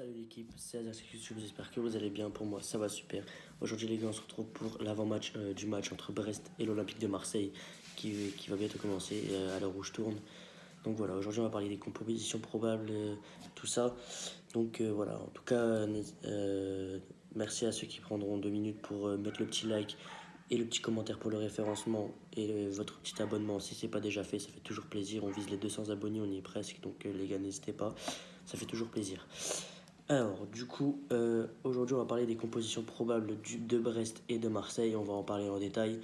Salut l'équipe, c'est Azercus, j'espère que vous allez bien. Pour moi, ça va super. Aujourd'hui, les gars, on se retrouve pour l'avant-match du match entre Brest et l'Olympique de Marseille qui va bientôt commencer à l'heure où je tourne. Donc voilà, aujourd'hui, on va parler des compositions probables, tout ça. Donc voilà, en tout cas, merci à ceux qui prendront 2 minutes pour mettre le petit like et le petit commentaire pour le référencement et votre petit abonnement si c'est pas déjà fait, ça fait toujours plaisir. On vise les 200 abonnés, on y est presque, donc les gars, n'hésitez pas, ça fait toujours plaisir. Alors, du coup, aujourd'hui, on va parler des compositions probables de Brest et de Marseille. On va en parler en détail.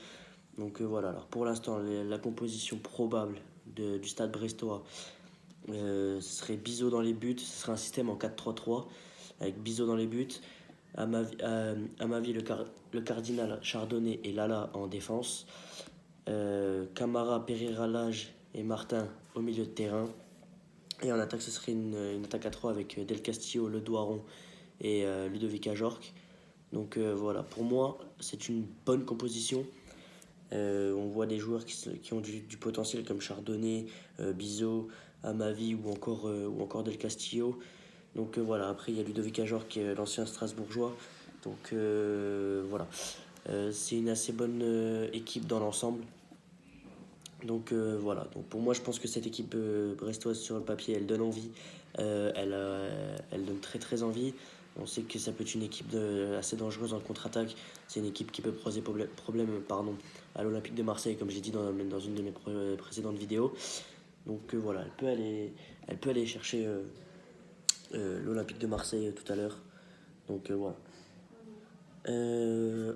Donc, voilà. Alors, pour l'instant, la composition probable du stade brestois, ce serait Bizot dans les buts. Ce serait un système en 4-3-3 avec Bizot dans les buts. À ma vie, le cardinal Chardonnay et Lala en défense. Camara, Pereira, Lage et Martin au milieu de terrain. Et en attaque, ce serait une attaque à 3 avec Del Castillo, Le Doiron et Ludovic Ajorc. Donc voilà, pour moi, c'est une bonne composition. On voit des joueurs qui ont du potentiel comme Chardonnay, Bizot, Amavi ou encore Del Castillo. Donc voilà, après il y a Ludovic Ajorc qui est l'ancien Strasbourgeois. Donc voilà, c'est une assez bonne équipe dans l'ensemble. Donc voilà, donc pour moi je pense que cette équipe brestoise sur le papier elle donne envie, elle donne très très envie. On sait que ça peut être une équipe assez dangereuse en contre-attaque. C'est une équipe qui peut poser problème à l'Olympique de Marseille, comme j'ai dit dans une de mes précédentes vidéos. Donc voilà, elle peut aller chercher l'Olympique de Marseille tout à l'heure. Donc voilà.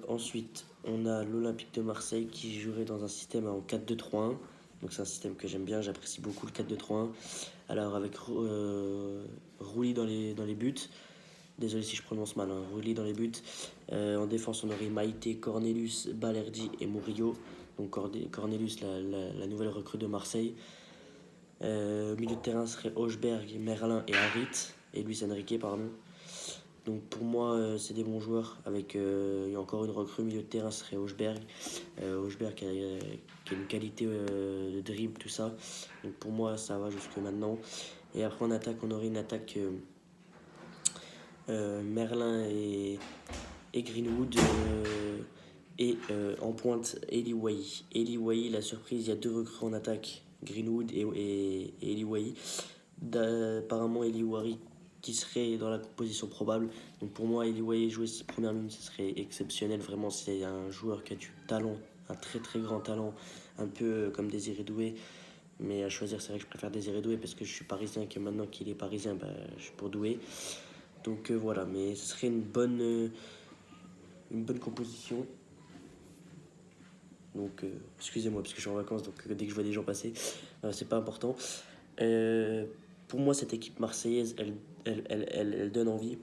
Ensuite, on a l'Olympique de Marseille qui jouerait dans un système en 4-2-3-1. Donc c'est un système que j'aime bien, j'apprécie beaucoup le 4-2-3-1. Alors avec Rouli dans les buts. Désolé si je prononce mal, hein. Rouli dans les buts. En défense, on aurait Maïté, Cornelius, Balerdi et Murillo. Donc Cornelius, la nouvelle recrue de Marseille. Au milieu de terrain serait Hochberg, Merlin et Harit. Et Luis Enrique, pardon. Donc pour moi, c'est des bons joueurs. Il y a encore une recrue au milieu de terrain, ce serait Hochberg. Hochberg qui a une qualité de dribble, tout ça. Donc pour moi, ça va jusque maintenant. Et après, en attaque, on aurait une attaque Merlin et Greenwood. En pointe, Eli Wahi. Eli Wahi, la surprise, il y a deux recrues en attaque, Greenwood et Eli Wahi. Apparemment, Eli Wahi qui serait dans la composition probable. Donc pour moi, Eli Wahi jouer ses premières minutes, ce serait exceptionnel. Vraiment, c'est un joueur qui a du talent, un très très grand talent, un peu comme Désiré Doué. Mais à choisir, c'est vrai que je préfère Désiré Doué parce que je suis parisien, que maintenant qu'il est parisien, je suis pour Doué. Donc voilà, mais ce serait une bonne composition. Donc excusez-moi parce que je suis en vacances, donc dès que je vois des gens passer, c'est pas important. Pour moi, cette équipe marseillaise, elle donne envie.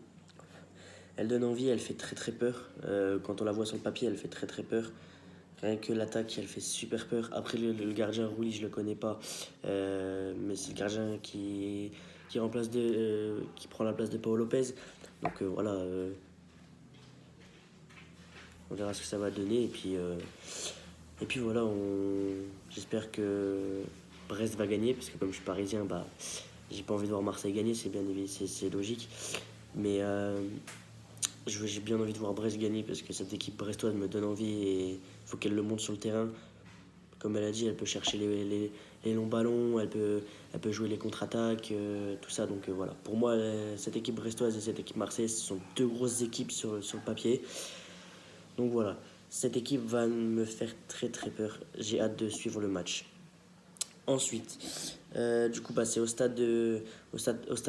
Elle donne envie, elle fait très très peur. Quand on la voit sur le papier, elle fait très très peur. Rien que l'attaque, elle fait super peur. Après, le gardien Rouli, je le connais pas. Mais c'est le gardien qui prend la place de Paul Lopez. Donc voilà, on verra ce que ça va donner. Et puis voilà, j'espère que Brest va gagner. Parce que comme je suis parisien, j'ai pas envie de voir Marseille gagner, c'est bien évident, c'est logique. Mais j'ai bien envie de voir Brest gagner parce que cette équipe brestoise me donne envie et il faut qu'elle le monte sur le terrain. Comme elle a dit, elle peut chercher les longs ballons, elle peut jouer les contre-attaques, tout ça. Donc voilà, pour moi, cette équipe brestoise et cette équipe marseillaise, ce sont deux grosses équipes sur le papier. Donc voilà, cette équipe va me faire très très peur. J'ai hâte de suivre le match. Ensuite, du coup, c'est au stade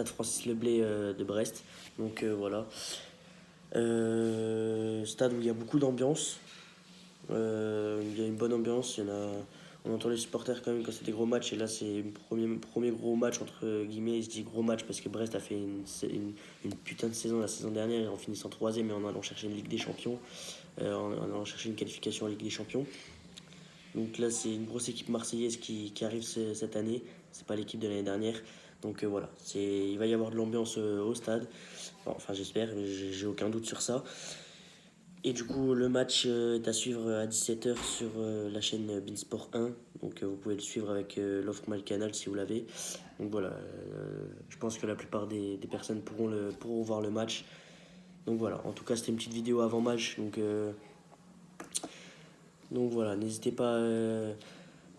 Francis Leblay de Brest. Donc voilà. Stade où il y a beaucoup d'ambiance. Il y a une bonne ambiance. On entend les supporters quand même quand c'est des gros matchs. Et là, c'est le premier gros match, entre guillemets. Je dis gros match parce que Brest a fait une putain de saison la saison dernière en finissant troisième et en allant chercher une Ligue des Champions. En allant chercher une qualification en Ligue des Champions. Donc là, c'est une grosse équipe marseillaise qui arrive cette année. C'est pas l'équipe de l'année dernière. Donc voilà, il va y avoir de l'ambiance au stade. Enfin, j'espère, j'ai aucun doute sur ça. Et du coup, le match est à suivre à 17h sur la chaîne Beansport 1. Donc vous pouvez le suivre avec l'offre Mal Canal si vous l'avez. Donc voilà, je pense que la plupart des personnes pourront voir le match. Donc voilà, en tout cas c'était une petite vidéo avant match. Donc voilà, n'hésitez pas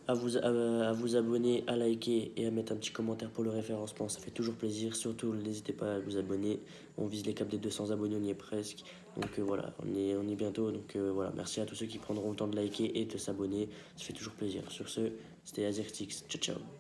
à vous abonner, à liker et à mettre un petit commentaire pour le référencement. Ça fait toujours plaisir. Surtout, n'hésitez pas à vous abonner. On vise les caps des 200 abonnés, on y est presque. Donc voilà, on est bientôt. Donc voilà, merci à tous ceux qui prendront le temps de liker et de s'abonner. Ça fait toujours plaisir. Sur ce, c'était Azertix. Ciao, ciao.